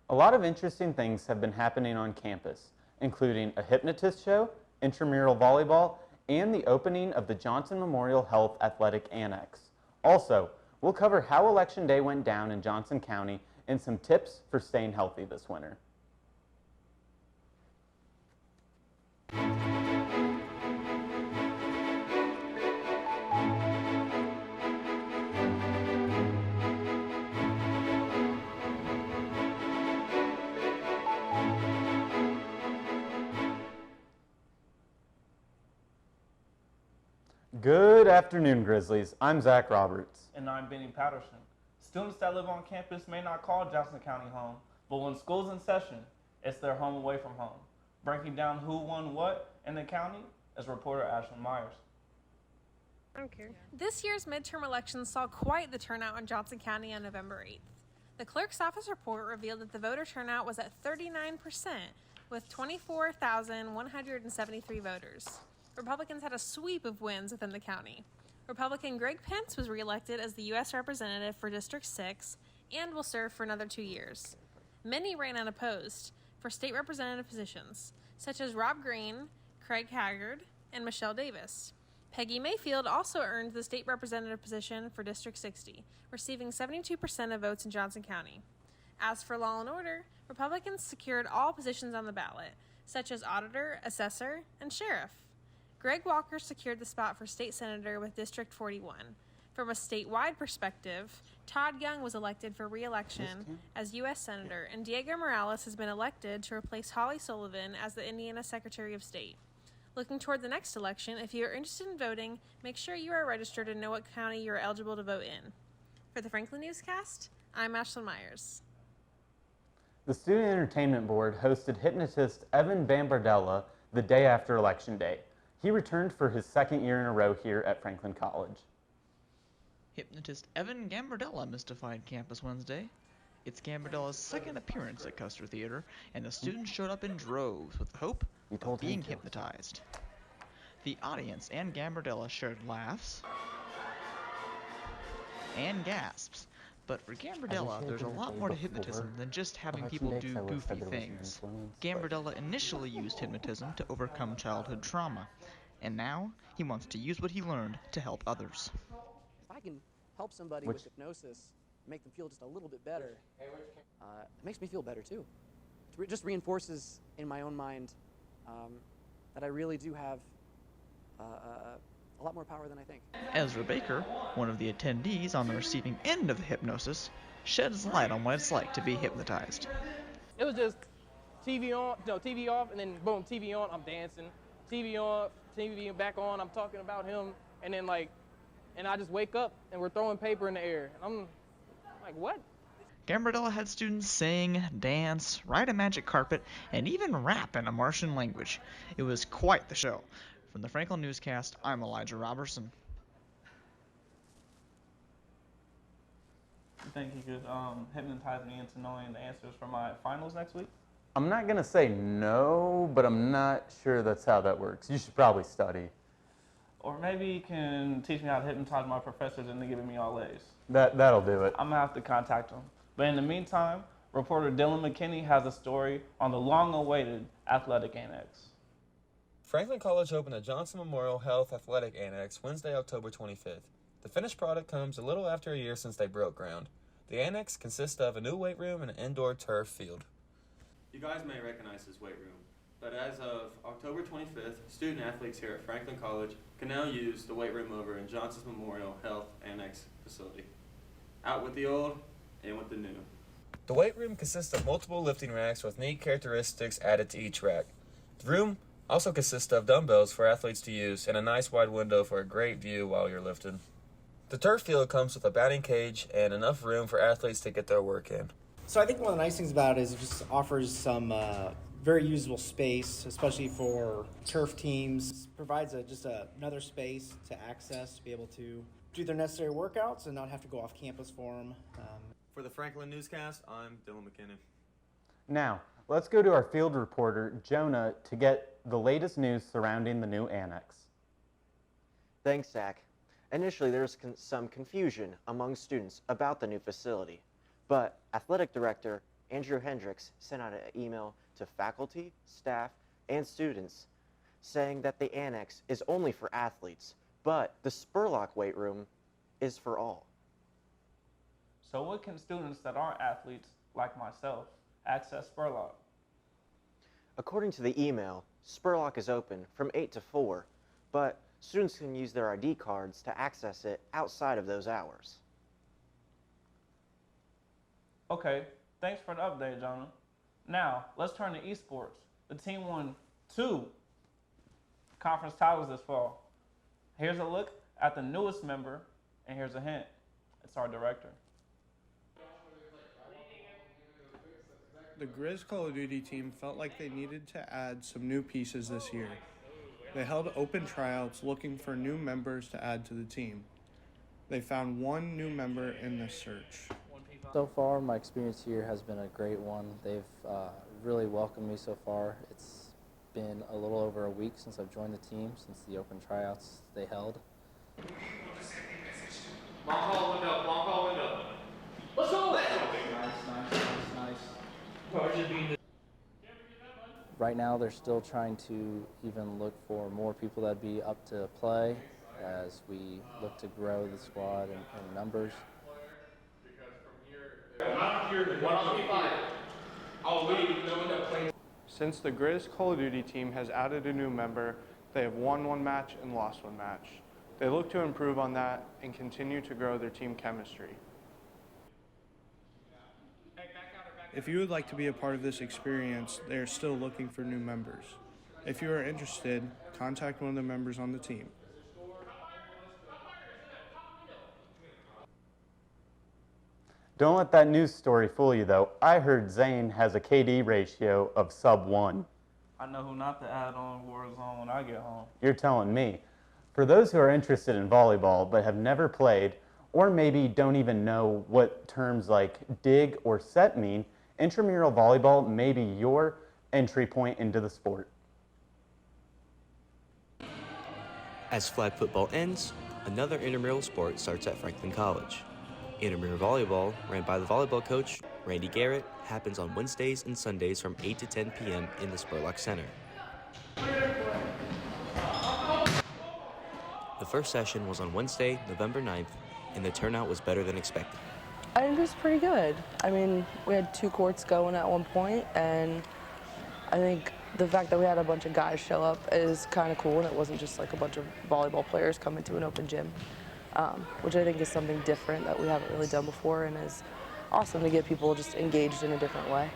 A lot of interesting things have been happening on campus, including a hypnotist show, intramural volleyball, and the opening of the Johnson Memorial Health Athletic Annex. Also, we'll cover how Election Day went down in Johnson County and some tips for staying healthy this winter. Good afternoon, Grizzlies. I'm Zach Roberts. And I'm Benny Patterson. Students that live on campus may not call Johnson County home, but when school's in session, it's their home away from home. Breaking down who won what in the county is reporter Ashlyn Myers. I don't care. This year's midterm elections saw quite the turnout in Johnson County on November 8th. The clerk's office report revealed that the voter turnout was at 39%, with 24,173 voters. Republicans had a sweep of wins within the county. Republican Greg Pence was reelected as the U.S. Representative for District 6 and will serve for another 2 years. Many ran unopposed for state representative positions, such as Rob Green, Craig Haggard, and Michelle Davis. Peggy Mayfield also earned the state representative position for District 60, receiving 72% of votes in Johnson County. As for law and order, Republicans secured all positions on the ballot, such as auditor, assessor, and sheriff. Greg Walker secured the spot for state senator with District 41. From a statewide perspective, Todd Young was elected for re-election as U.S. Senator, and Diego Morales has been elected to replace Holly Sullivan as the Indiana Secretary of State. Looking toward the next election, if you are interested in voting, make sure you are registered and know what county you are eligible to vote in. For the Franklin Newscast, I'm Ashlyn Myers. The Student Entertainment Board hosted hypnotist Evan Bambardella the day after Election Day. He returned for his second year in a row here at Franklin College. Hypnotist Evan Gambardella mystified campus Wednesday. It's Gambardella's second appearance at Custer Theater, and the students showed up in droves with the hope of being hypnotized. The audience and Gambardella shared laughs and gasps, but for Gambardella, there's a lot more to hypnotism than just having people do goofy things. Gambardella initially used hypnotism to overcome childhood trauma, and now he wants to use what he learned to help others. If I can help somebody with hypnosis, make them feel just a little bit better, it makes me feel better too. It just reinforces in my own mind that I really do have a lot more power than I think. Ezra Baker, one of the attendees on the receiving end of the hypnosis, sheds light on what it's like to be hypnotized. It was just TV on, no, TV off, and then boom, TV on, I'm dancing. TV on, TV back on, I'm talking about him, and then and I just wake up and we're throwing paper in the air. And I'm like, what? Gambardella had students sing, dance, ride a magic carpet, and even rap in a Martian language. It was quite the show. From the Franklin Newscast, I'm Elijah Robertson. You think you could hypnotize me into knowing the answers for my finals next week? I'm not going to say no, but I'm not sure that's how that works. You should probably study. Or maybe you can teach me how to hypnotize my professors into giving me all A's. That'll do it. I'm going to have to contact them. But in the meantime, reporter Dylan McKinney has a story on the long-awaited athletic annex. Franklin College opened the Johnson Memorial Health Athletic Annex Wednesday, October 25th. The finished product comes a little after a year since they broke ground. The annex consists of a new weight room and an indoor turf field. You guys may recognize this weight room, but as of October 25th, student athletes here at Franklin College can now use the weight room over in Johnson's Memorial Health Annex facility. Out with the old, in with the new. The weight room consists of multiple lifting racks with neat characteristics added to each rack. The room also consists of dumbbells for athletes to use and a nice wide window for a great view while you're lifting. The turf field comes with a batting cage and enough room for athletes to get their work in. So I think one of the nice things about it is it just offers some very usable space, especially for turf teams. Provides another space to access to be able to do their necessary workouts and not have to go off campus for them. For the Franklin Newscast, I'm Dylan McKinney. Now, let's go to our field reporter, Jonah, to get the latest news surrounding the new annex. Thanks, Zach. Initially, there was some confusion among students about the new facility, but Athletic Director Andrew Hendricks sent out an email to faculty, staff, and students saying that the annex is only for athletes, but the Spurlock weight room is for all. So what can students that aren't athletes, like myself, access Spurlock? According to the email, Spurlock is open from 8 to 4, but students can use their ID cards to access it outside of those hours. Okay, thanks for the update, Jonah. Now, let's turn to esports. The team won 2 conference titles this fall. Here's a look at the newest member, and here's a hint. It's our director. The Grizz Call of Duty team felt like they needed to add some new pieces this year. They held open tryouts looking for new members to add to the team. They found 1 new member in this search. So far, my experience here has been a great one. They've really welcomed me so far. It's been a little over a week since I've joined the team, since the open tryouts they held. Long call window. Let's go! Nice. Right now, they're still trying to even look for more people that'd be up to play as we look to grow the squad in numbers. Since the Grizz Call of Duty team has added a new member, they have won 1 match and lost 1 match. They look to improve on that and continue to grow their team chemistry. If you would like to be a part of this experience, they are still looking for new members. If you are interested, contact one of the members on the team. Don't let that news story fool you, though. I heard Zane has a KD ratio of sub 1. I know who not to add on Warzone when I get home. You're telling me. For those who are interested in volleyball but have never played, or maybe don't even know what terms like dig or set mean, intramural volleyball may be your entry point into the sport. As flag football ends, another intramural sport starts at Franklin College. Intramural volleyball, ran by the volleyball coach, Randy Garrett, happens on Wednesdays and Sundays from 8 to 10 p.m. in the Spurlock Center. The first session was on Wednesday, November 9th, and the turnout was better than expected. I think it was pretty good. I mean, we had 2 courts going at one point, and I think the fact that we had a bunch of guys show up is kind of cool, and it wasn't just like a bunch of volleyball players coming to an open gym, which I think is something different that we haven't really done before, and is awesome to get people just engaged in a different way.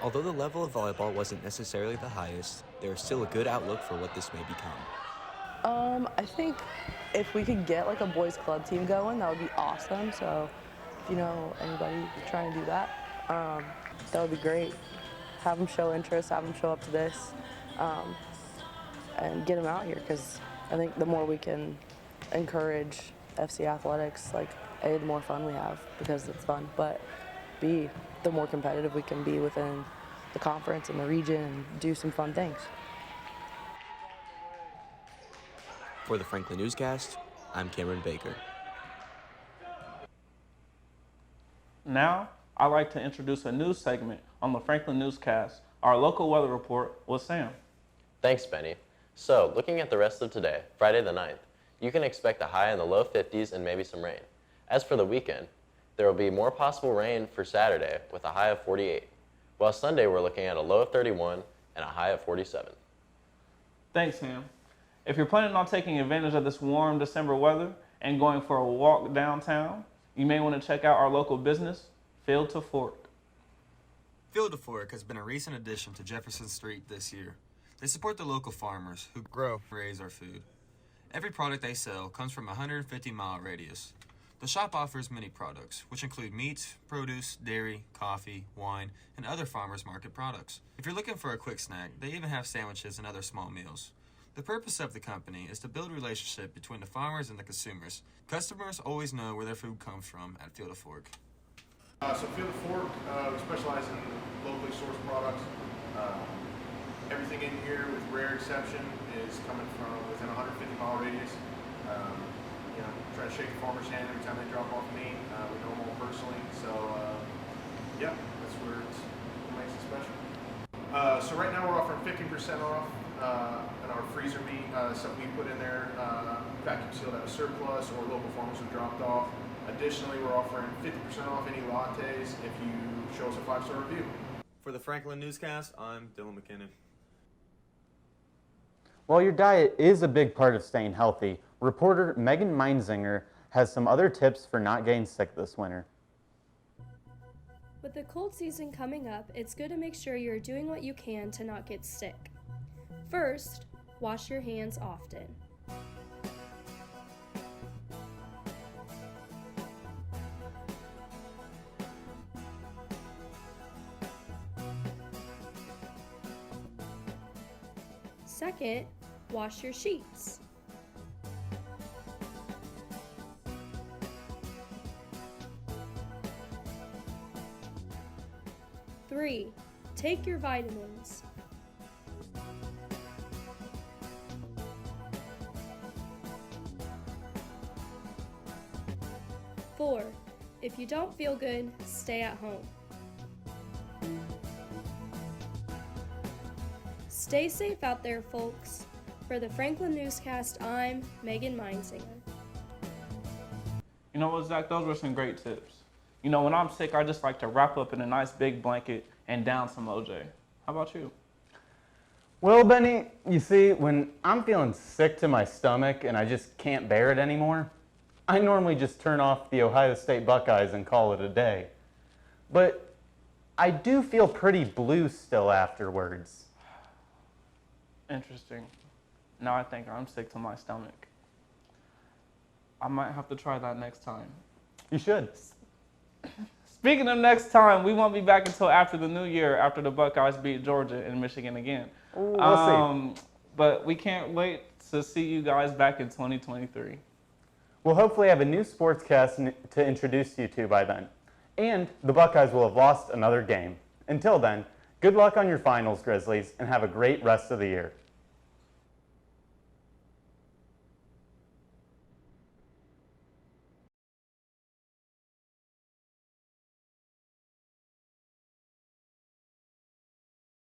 Although the level of volleyball wasn't necessarily the highest, there is still a good outlook for what this may become. I think if we could get like a boys club team going, that would be awesome. So if you know anybody trying to do that, that would be great. Have them show interest, have them show up to this, and get them out here, because I think the more we can encourage FC athletics, like A, the more fun we have because it's fun, but B, the more competitive we can be within the conference and the region and do some fun things. For the Franklin Newscast, I'm Cameron Baker. Now, I'd like to introduce a news segment on the Franklin Newscast, our local weather report with Sam. Thanks, Benny. So, looking at the rest of today, Friday the 9th, you can expect a high in the low 50s and maybe some rain. As for the weekend, there will be more possible rain for Saturday with a high of 48, while Sunday we're looking at a low of 31 and a high of 47. Thanks, Sam. If you're planning on taking advantage of this warm December weather and going for a walk downtown, you may want to check out our local business, Field to Fork. Field to Fork has been a recent addition to Jefferson Street this year. They support the local farmers who grow and raise our food. Every product they sell comes from a 150-mile radius. The shop offers many products, which include meat, produce, dairy, coffee, wine, and other farmers market products. If you're looking for a quick snack, they even have sandwiches and other small meals. The purpose of the company is to build a relationship between the farmers and the consumers. Customers always know where their food comes from at Field to Fork. So Field to Fork, we specialize in locally sourced products. Everything in here, with rare exception, is coming from within a 150-mile radius. try to shake the farmer's hand every time they drop off meat. We know them all personally, so yeah, that's where what makes it special. So right now we're offering 15% off on our freezer meat, stuff we put in there, vacuum sealed out of surplus or local farmers have dropped off. Additionally, we're offering 50% off any lattes if you show us a 5-star review. For the Franklin Newscast, I'm Dylan McKinnon. While your diet is a big part of staying healthy, reporter Megan Meinzinger has some other tips for not getting sick this winter. With the cold season coming up, it's good to make sure you're doing what you can to not get sick. First, wash your hands often. Second, wash your sheets. Three, take your vitamins. 4, if you don't feel good, stay at home. Stay safe out there, folks. For the Franklin Newscast, I'm Megan Meinzinger. You know what, Zach? Those were some great tips. You know, when I'm sick, I just like to wrap up in a nice big blanket and down some OJ. How about you? Well, Benny, you see, when I'm feeling sick to my stomach and I just can't bear it anymore, I normally just turn off the Ohio State Buckeyes and call it a day. But I do feel pretty blue still afterwards. Interesting. Now I think I'm sick to my stomach. I might have to try that next time. You should. Speaking of next time, we won't be back until after the new year, after the Buckeyes beat Georgia and Michigan again. Ooh, we'll see. But we can't wait to see you guys back in 2023. We'll hopefully have a new sportscast to introduce you to by then. And the Buckeyes will have lost another game. Until then, good luck on your finals, Grizzlies, and have a great rest of the year.